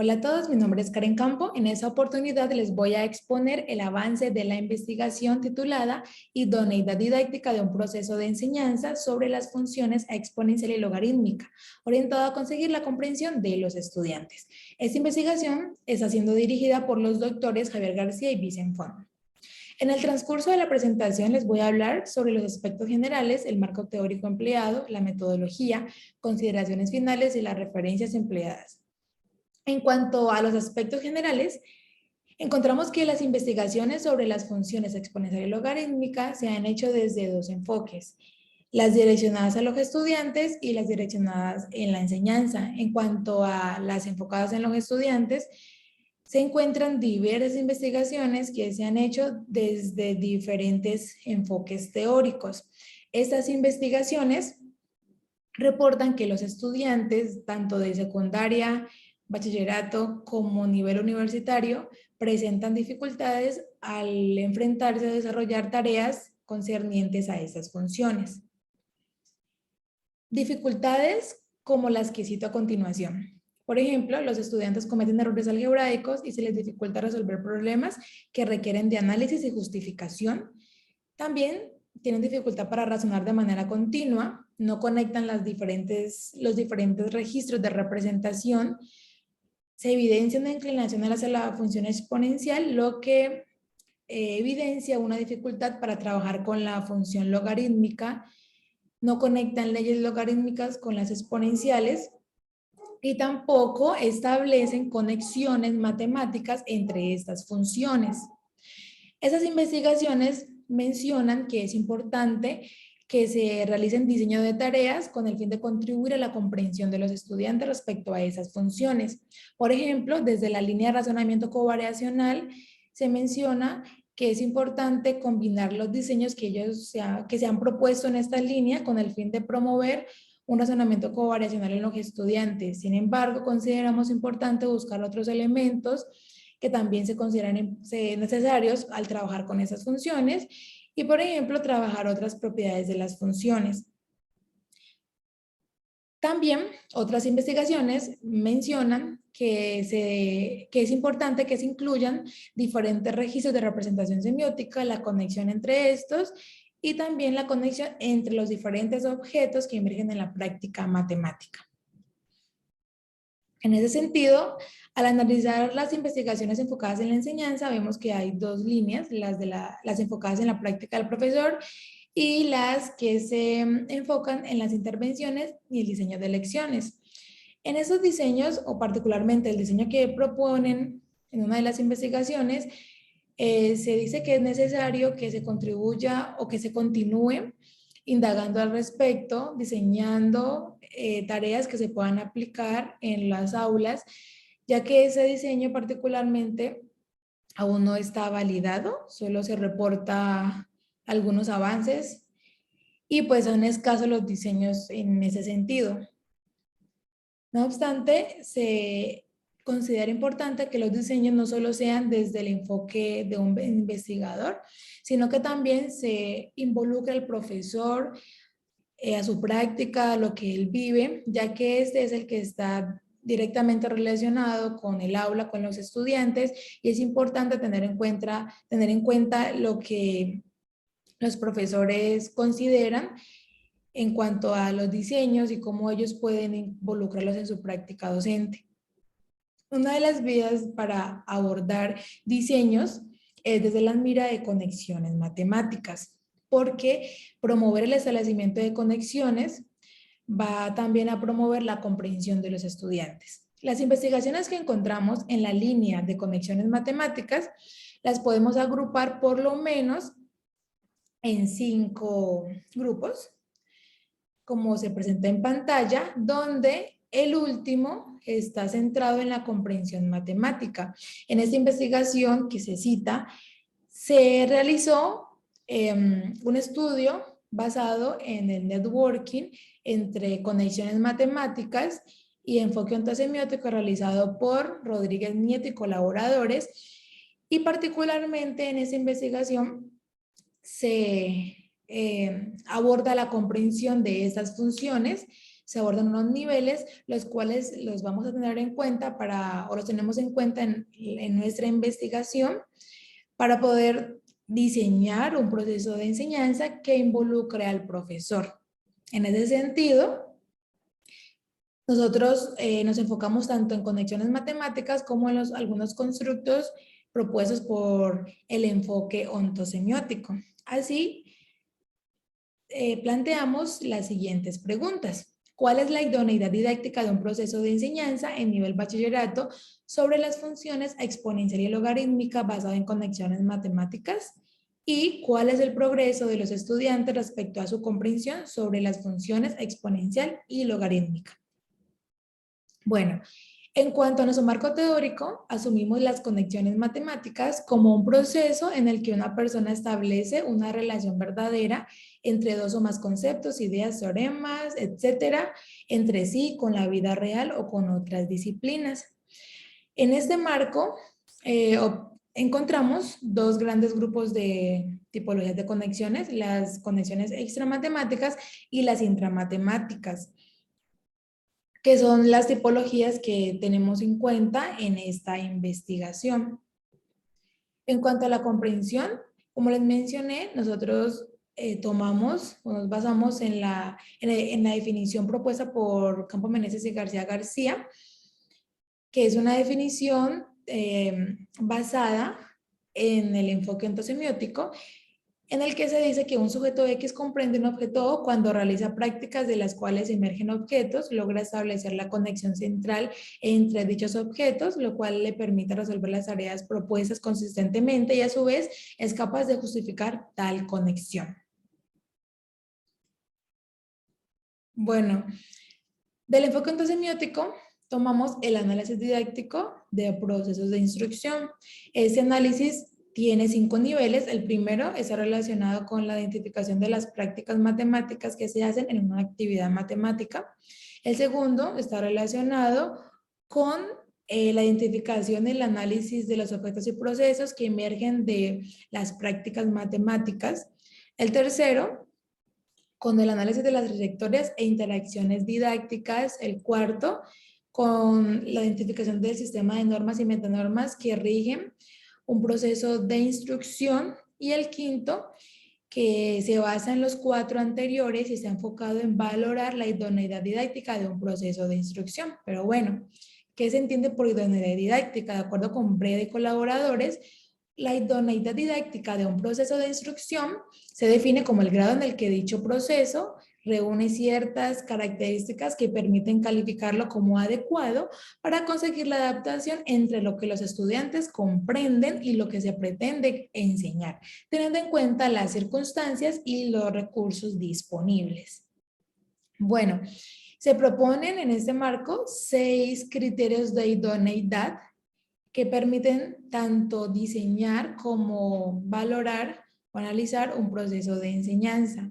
Hola a todos, mi nombre es Karen Campo. En esta oportunidad les voy a exponer el avance de la investigación titulada Idoneidad didáctica de un proceso de enseñanza sobre las funciones exponencial y logarítmica, orientada a conseguir la comprensión de los estudiantes. Esta investigación está siendo dirigida por los doctores Javier García y Vicente Font. En el transcurso de la presentación les voy a hablar sobre los aspectos generales, el marco teórico empleado, la metodología, consideraciones finales y las referencias empleadas. En cuanto a los aspectos generales, encontramos que las investigaciones sobre las funciones exponencial y logarítmica se han hecho desde dos enfoques: las direccionadas a los estudiantes y las direccionadas en la enseñanza. En cuanto a las enfocadas en los estudiantes, se encuentran diversas investigaciones que se han hecho desde diferentes enfoques teóricos. Estas investigaciones reportan que los estudiantes, tanto de secundaria, bachillerato como nivel universitario, presentan dificultades al enfrentarse a desarrollar tareas concernientes a estas funciones. Dificultades como las que cito a continuación. Por ejemplo, los estudiantes cometen errores algebraicos y se les dificulta resolver problemas que requieren de análisis y justificación. También tienen dificultad para razonar de manera continua, no conectan los diferentes registros de representación, se evidencia una inclinación hacia la función exponencial, lo que evidencia una dificultad para trabajar con la función logarítmica, no conectan leyes logarítmicas con las exponenciales y tampoco establecen conexiones matemáticas entre estas funciones. Esas investigaciones mencionan que es importante que se realicen diseño de tareas con el fin de contribuir a la comprensión de los estudiantes respecto a esas funciones. Por ejemplo, desde la línea de razonamiento covariacional se menciona que es importante combinar los diseños que se han propuesto en esta línea con el fin de promover un razonamiento covariacional en los estudiantes. Sin embargo, consideramos importante buscar otros elementos que también se consideran necesarios al trabajar con esas funciones y, por ejemplo, trabajar otras propiedades de las funciones. También otras investigaciones mencionan que es importante que se incluyan diferentes registros de representación semiótica, la conexión entre estos y también la conexión entre los diferentes objetos que emergen en la práctica matemática. En ese sentido, al analizar las investigaciones enfocadas en la enseñanza, vemos que hay dos líneas, las enfocadas en la práctica del profesor y las que se enfocan en las intervenciones y el diseño de lecciones. En esos diseños, o particularmente el diseño que proponen en una de las investigaciones, se dice que es necesario que se contribuya o que se continúe indagando al respecto, diseñando tareas que se puedan aplicar en las aulas, ya que ese diseño particularmente aún no está validado, solo se reporta algunos avances y pues son escasos los diseños en ese sentido. No obstante, se considera importante que los diseños no solo sean desde el enfoque de un investigador, sino que también se involucre al profesor a su práctica, a lo que él vive, ya que este es el que está directamente relacionado con el aula, con los estudiantes, y es importante tener en cuenta lo que los profesores consideran en cuanto a los diseños y cómo ellos pueden involucrarlos en su práctica docente. Una de las vías para abordar diseños es desde la mira de conexiones matemáticas, porque promover el establecimiento de conexiones va también a promover la comprensión de los estudiantes. Las investigaciones que encontramos en la línea de conexiones matemáticas las podemos agrupar por lo menos en 5 grupos, como se presenta en pantalla, donde el último está centrado en la comprensión matemática. En esta investigación que se cita, se realizó un estudio basado en el networking entre conexiones matemáticas y enfoque ontosemiótico realizado por Rodríguez Nieto y colaboradores, y particularmente en esta investigación se aborda la comprensión de estas funciones se abordan unos niveles, los cuales los vamos a tener en cuenta o los tenemos en cuenta en nuestra investigación para poder diseñar un proceso de enseñanza que involucre al profesor. En ese sentido, nosotros nos enfocamos tanto en conexiones matemáticas como en algunos constructos propuestos por el enfoque ontosemiótico. Así, planteamos las siguientes preguntas. ¿Cuál es la idoneidad didáctica de un proceso de enseñanza en nivel bachillerato sobre las funciones exponencial y logarítmica basado en conexiones matemáticas? ¿Y cuál es el progreso de los estudiantes respecto a su comprensión sobre las funciones exponencial y logarítmica? Bueno, en cuanto a nuestro marco teórico, asumimos las conexiones matemáticas como un proceso en el que una persona establece una relación verdadera entre dos o más conceptos, ideas, teoremas, etcétera, entre sí, con la vida real o con otras disciplinas. En este marco, encontramos dos grandes grupos de tipologías de conexiones, las conexiones extramatemáticas y las intramatemáticas, que son las tipologías que tenemos en cuenta en esta investigación. En cuanto a la comprensión, como les mencioné, nosotros tomamos o nos basamos en la definición propuesta por Campo Meneses y García García, que es una definición basada en el enfoque ontosemiótico, en el que se dice que un sujeto X comprende un objeto O cuando realiza prácticas de las cuales emergen objetos, logra establecer la conexión central entre dichos objetos, lo cual le permite resolver las tareas propuestas consistentemente y a su vez es capaz de justificar tal conexión. Bueno, del enfoque ontosemiótico tomamos el análisis didáctico de procesos de instrucción. Ese análisis tiene 5 niveles. El primero está relacionado con la identificación de las prácticas matemáticas que se hacen en una actividad matemática. El segundo está relacionado con la identificación y el análisis de los objetos y procesos que emergen de las prácticas matemáticas. El tercero, con el análisis de las trayectorias e interacciones didácticas. El cuarto, con la identificación del sistema de normas y metanormas que rigen un proceso de instrucción. Y el quinto, que se basa en los 4 anteriores y está enfocado en valorar la idoneidad didáctica de un proceso de instrucción. Pero bueno, ¿qué se entiende por idoneidad didáctica? De acuerdo con Breda y colaboradores, la idoneidad didáctica de un proceso de instrucción se define como el grado en el que dicho proceso reúne ciertas características que permiten calificarlo como adecuado para conseguir la adaptación entre lo que los estudiantes comprenden y lo que se pretende enseñar, teniendo en cuenta las circunstancias y los recursos disponibles. Bueno, se proponen en este marco 6 criterios de idoneidad que permiten tanto diseñar como valorar o analizar un proceso de enseñanza.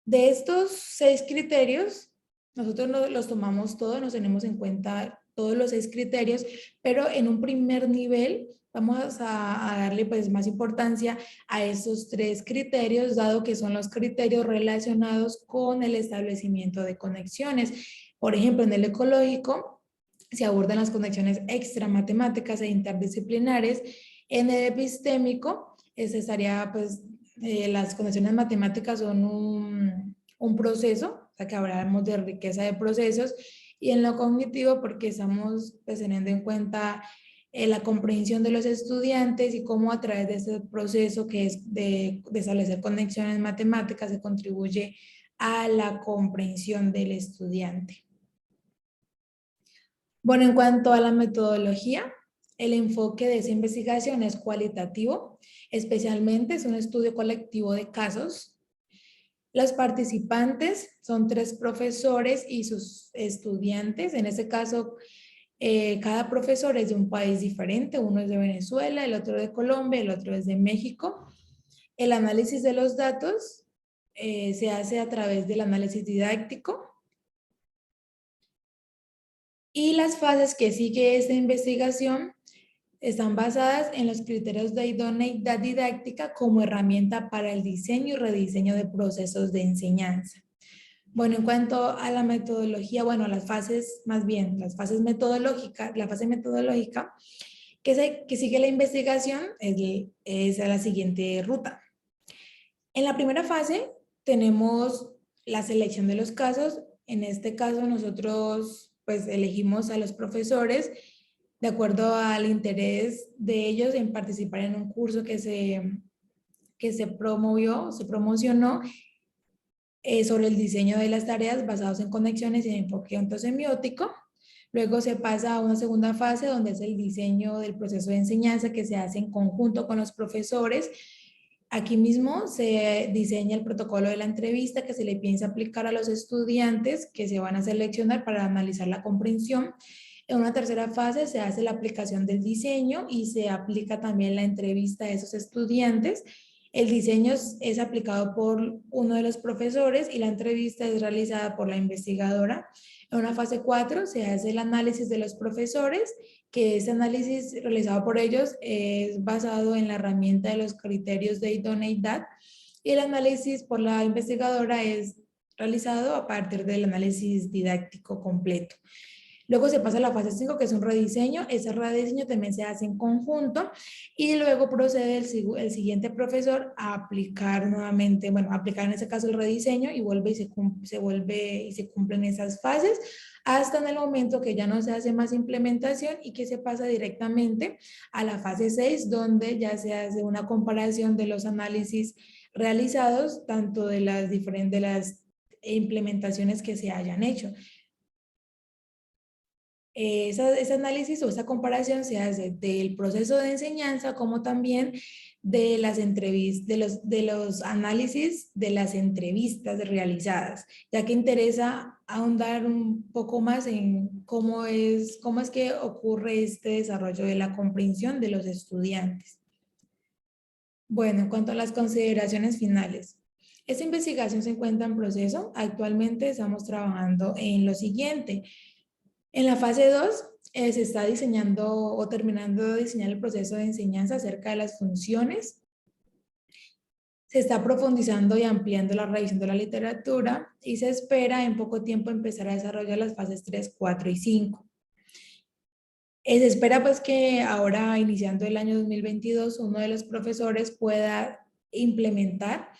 De estos 6 criterios, nosotros los tomamos todos, nos tenemos en cuenta todos los 6 criterios, pero en un primer nivel vamos a darle pues más importancia a esos 3 criterios, dado que son los criterios relacionados con el establecimiento de conexiones. Por ejemplo, en el ecológico se abordan las conexiones extramatemáticas e interdisciplinares. En el epistémico, estaría pues las conexiones matemáticas son un proceso, o sea que hablamos de riqueza de procesos, y en lo cognitivo porque estamos pues, teniendo en cuenta la comprensión de los estudiantes y cómo a través de ese proceso que es de establecer conexiones matemáticas se contribuye a la comprensión del estudiante. Bueno, en cuanto a la metodología, el enfoque de esa investigación es cualitativo, especialmente es un estudio colectivo de casos. Los participantes son 3 profesores y sus estudiantes. En este caso, cada profesor es de un país diferente. Uno es de Venezuela, el otro de Colombia, el otro es de México. El análisis de los datos se hace a través del análisis didáctico. Y las fases que sigue esta investigación están basadas en los criterios de idoneidad didáctica como herramienta para el diseño y rediseño de procesos de enseñanza. Bueno, en cuanto a la metodología, bueno, las fases, más bien, las fases metodológicas, la fase metodológica que sigue la investigación es a la siguiente ruta. En la primera fase tenemos la selección de los casos. En este caso nosotros pues elegimos a los profesores de acuerdo al interés de ellos en participar en un curso que se promovió, se promocionó sobre el diseño de las tareas basados en conexiones y en enfoque ontosemiótico. Luego se pasa a una segunda fase donde es el diseño del proceso de enseñanza que se hace en conjunto con los profesores. Aquí mismo se diseña el protocolo de la entrevista que se le piensa aplicar a los estudiantes que se van a seleccionar para analizar la comprensión. En una tercera fase se hace la aplicación del diseño y se aplica también la entrevista a esos estudiantes. El diseño es aplicado por uno de los profesores y la entrevista es realizada por la investigadora. En una fase 4 se hace el análisis de los profesores, que ese análisis realizado por ellos es basado en la herramienta de los criterios de idoneidad y el análisis por la investigadora es realizado a partir del análisis didáctico completo. Luego se pasa a la fase 5, que es un rediseño. Ese rediseño también se hace en conjunto y luego procede el siguiente profesor a aplicar nuevamente, bueno, aplicar en ese caso el rediseño y vuelve y se vuelve y se cumplen esas fases hasta en el momento que ya no se hace más implementación y que se pasa directamente a la fase 6, donde ya se hace una comparación de los análisis realizados, tanto de las diferentes de las implementaciones que se hayan hecho. Ese análisis o esa comparación se hace del proceso de enseñanza como también de las entrevistas, de los análisis de las entrevistas realizadas, ya que interesa ahondar un poco más en cómo es que ocurre este desarrollo de la comprensión de los estudiantes. Bueno, en cuanto a las consideraciones finales. Esta investigación se encuentra en proceso. Actualmente estamos trabajando en lo siguiente. En la fase 2 se está diseñando o terminando de diseñar el proceso de enseñanza acerca de las funciones. Se está profundizando y ampliando la revisión de la literatura y se espera en poco tiempo empezar a desarrollar las fases 3, 4 y 5. Se espera pues que ahora, iniciando el año 2022, uno de los profesores pueda implementar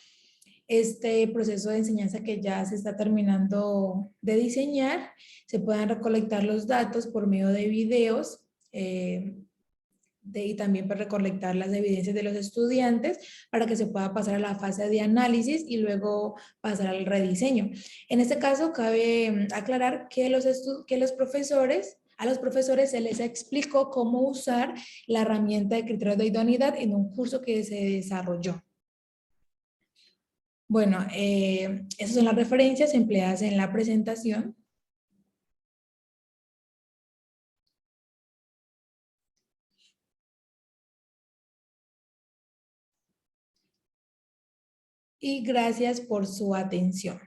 este proceso de enseñanza que ya se está terminando de diseñar, se puedan recolectar los datos por medio de videos y también para recolectar las evidencias de los estudiantes para que se pueda pasar a la fase de análisis y luego pasar al rediseño. En este caso, cabe aclarar que a los profesores se les explicó cómo usar la herramienta de criterios de idoneidad en un curso que se desarrolló. Bueno, esas son las referencias empleadas en la presentación. Y gracias por su atención.